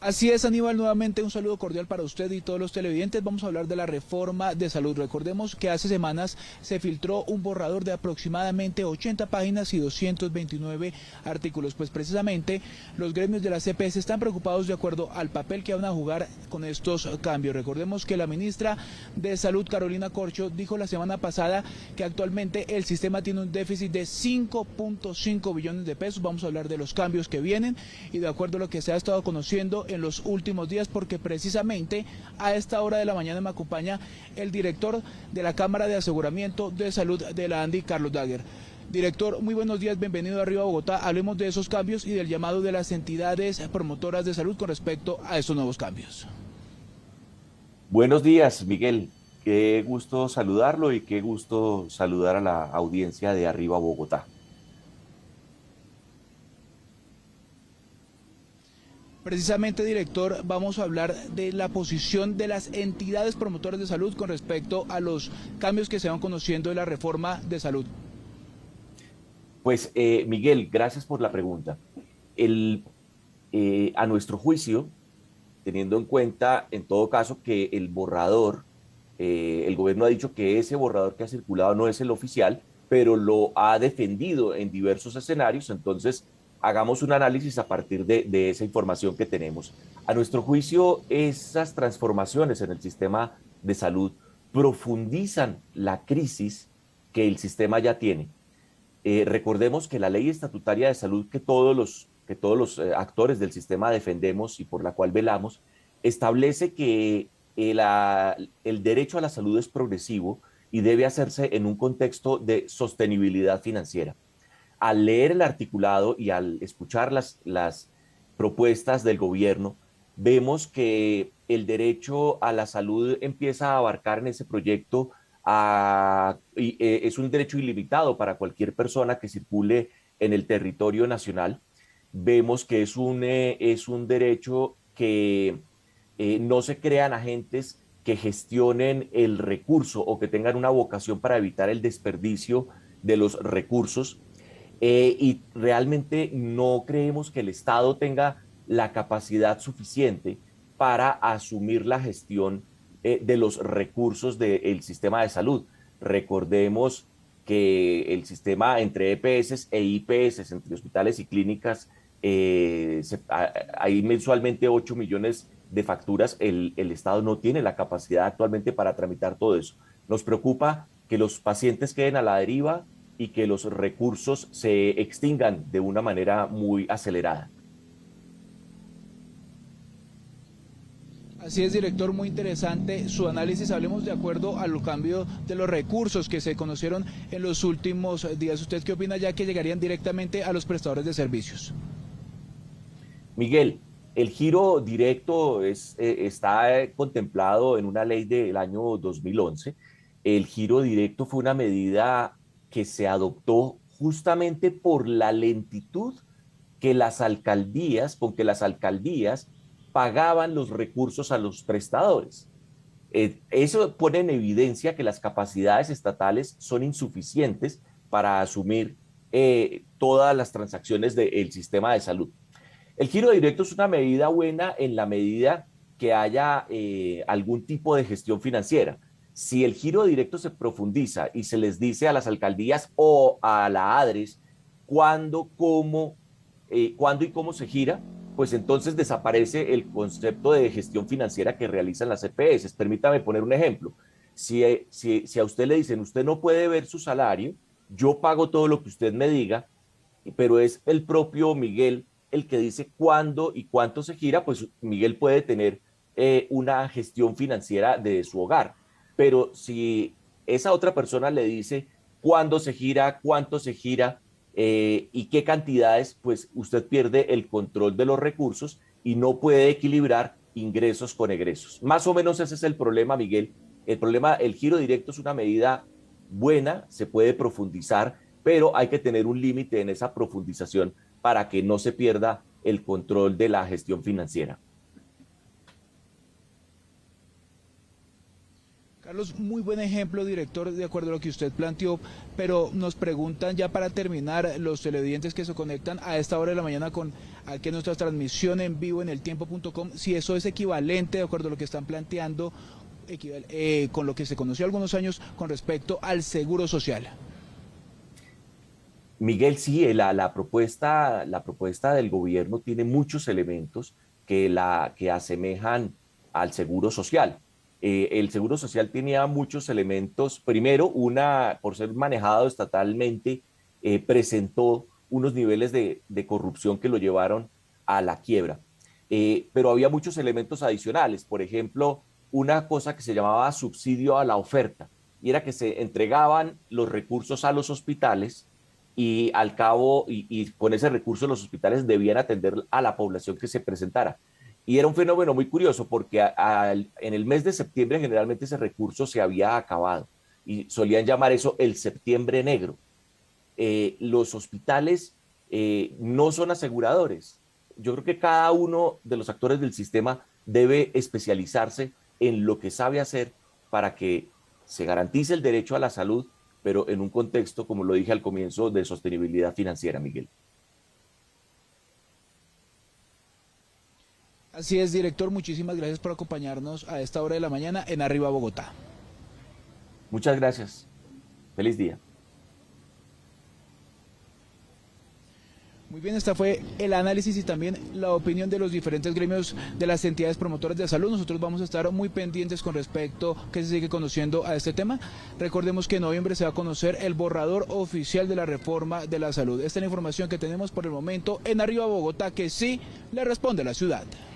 Así es, Aníbal, nuevamente un saludo cordial para usted y todos los televidentes. Vamos a hablar de la reforma de salud. Recordemos que hace semanas se filtró un borrador de aproximadamente 80 páginas y 229 artículos. Pues precisamente los gremios de la CPS están preocupados de acuerdo al papel que van a jugar con estos cambios. Recordemos que la ministra de Salud, Carolina Corcho, dijo la semana pasada que actualmente el sistema tiene un déficit de 5.5 billones de pesos. Vamos a hablar de los cambios que vienen y de acuerdo a lo que se ha estado conociendo en los últimos días, porque precisamente a esta hora de la mañana me acompaña el director de la Cámara de Aseguramiento de Salud de la ANDI, Carlos Daguer. Director, muy buenos días, bienvenido a Arriba Bogotá. Hablemos de esos cambios y del llamado de las entidades promotoras de salud con respecto a estos nuevos cambios. Buenos días, Miguel. Qué gusto saludarlo y qué gusto saludar a la audiencia de Arriba Bogotá. Precisamente, director, vamos a hablar de la posición de las entidades promotoras de salud con respecto a los cambios que se van conociendo de la reforma de salud. Pues, Miguel, gracias por la pregunta. A nuestro juicio, teniendo en cuenta, en todo caso, que el borrador, el gobierno ha dicho que ese borrador que ha circulado no es el oficial, pero lo ha defendido en diversos escenarios, entonces hagamos un análisis a partir de esa información que tenemos. A nuestro juicio, esas transformaciones en el sistema de salud profundizan la crisis que el sistema ya tiene. Recordemos que la ley estatutaria de salud que todos los actores del sistema defendemos y por la cual velamos, establece que el derecho a la salud es progresivo y debe hacerse en un contexto de sostenibilidad financiera. Al leer el articulado y al escuchar las propuestas del gobierno, vemos que el derecho a la salud empieza a abarcar en ese proyecto es un derecho ilimitado para cualquier persona que circule en el territorio nacional. Vemos que es un derecho que no se crean agentes que gestionen el recurso o que tengan una vocación para evitar el desperdicio de los recursos. Y realmente no creemos que el Estado tenga la capacidad suficiente para asumir la gestión de los recursos del sistema de salud. Recordemos que el sistema entre EPS e IPS, entre hospitales y clínicas, hay mensualmente 8 millones de facturas. El Estado no tiene la capacidad actualmente para tramitar todo eso. Nos preocupa que los pacientes queden a la deriva y que los recursos se extingan de una manera muy acelerada. Así es, director, muy interesante su análisis. Hablemos de acuerdo a los cambios de los recursos que se conocieron en los últimos días. ¿Usted qué opina ya que llegarían directamente a los prestadores de servicios? Miguel, el giro directo está contemplado en una ley del año 2011. El giro directo fue una medida que se adoptó justamente por la lentitud con que las alcaldías pagaban los recursos a los prestadores. Eso pone en evidencia que las capacidades estatales son insuficientes para asumir todas las transacciones del sistema de salud. El giro directo es una medida buena en la medida que haya algún tipo de gestión financiera. Si el giro directo se profundiza y se les dice a las alcaldías o a la ADRES cuándo y cómo se gira, pues entonces desaparece el concepto de gestión financiera que realizan las EPS. Permítame poner un ejemplo. Si a usted le dicen, usted no puede ver su salario, yo pago todo lo que usted me diga, pero es el propio Miguel el que dice cuándo y cuánto se gira, pues Miguel puede tener una gestión financiera de su hogar. Pero si esa otra persona le dice cuándo se gira, cuánto se gira y qué cantidades, pues usted pierde el control de los recursos y no puede equilibrar ingresos con egresos. Más o menos ese es el problema, Miguel. El giro directo es una medida buena, se puede profundizar, pero hay que tener un límite en esa profundización para que no se pierda el control de la gestión financiera. Carlos, muy buen ejemplo, director, de acuerdo a lo que usted planteó, pero nos preguntan ya para terminar los televidentes que se conectan a esta hora de la mañana con aquí en nuestra transmisión en vivo en eltiempo.com, si eso es equivalente, de acuerdo a lo que están planteando, con lo que se conoció algunos años con respecto al seguro social. Miguel, sí, la propuesta del gobierno tiene muchos elementos que asemejan al seguro social. El seguro social tenía muchos elementos. Primero, por ser manejado estatalmente, presentó unos niveles de corrupción que lo llevaron a la quiebra. Pero había muchos elementos adicionales. Por ejemplo, una cosa que se llamaba subsidio a la oferta, y era que se entregaban los recursos a los hospitales y al cabo, y con ese recurso los hospitales debían atender a la población que se presentara. Y era un fenómeno muy curioso porque en el mes de septiembre generalmente ese recurso se había acabado y solían llamar eso el septiembre negro. Los hospitales no son aseguradores. Yo creo que cada uno de los actores del sistema debe especializarse en lo que sabe hacer para que se garantice el derecho a la salud, pero en un contexto, como lo dije al comienzo, de sostenibilidad financiera, Miguel. Así es, director, muchísimas gracias por acompañarnos a esta hora de la mañana en Arriba Bogotá. Muchas gracias. Feliz día. Muy bien, esta fue el análisis y también la opinión de los diferentes gremios de las entidades promotoras de salud. Nosotros vamos a estar muy pendientes con respecto a que se sigue conociendo a este tema. Recordemos que en noviembre se va a conocer el borrador oficial de la reforma de la salud. Esta es la información que tenemos por el momento en Arriba Bogotá, que sí le responde a la ciudad.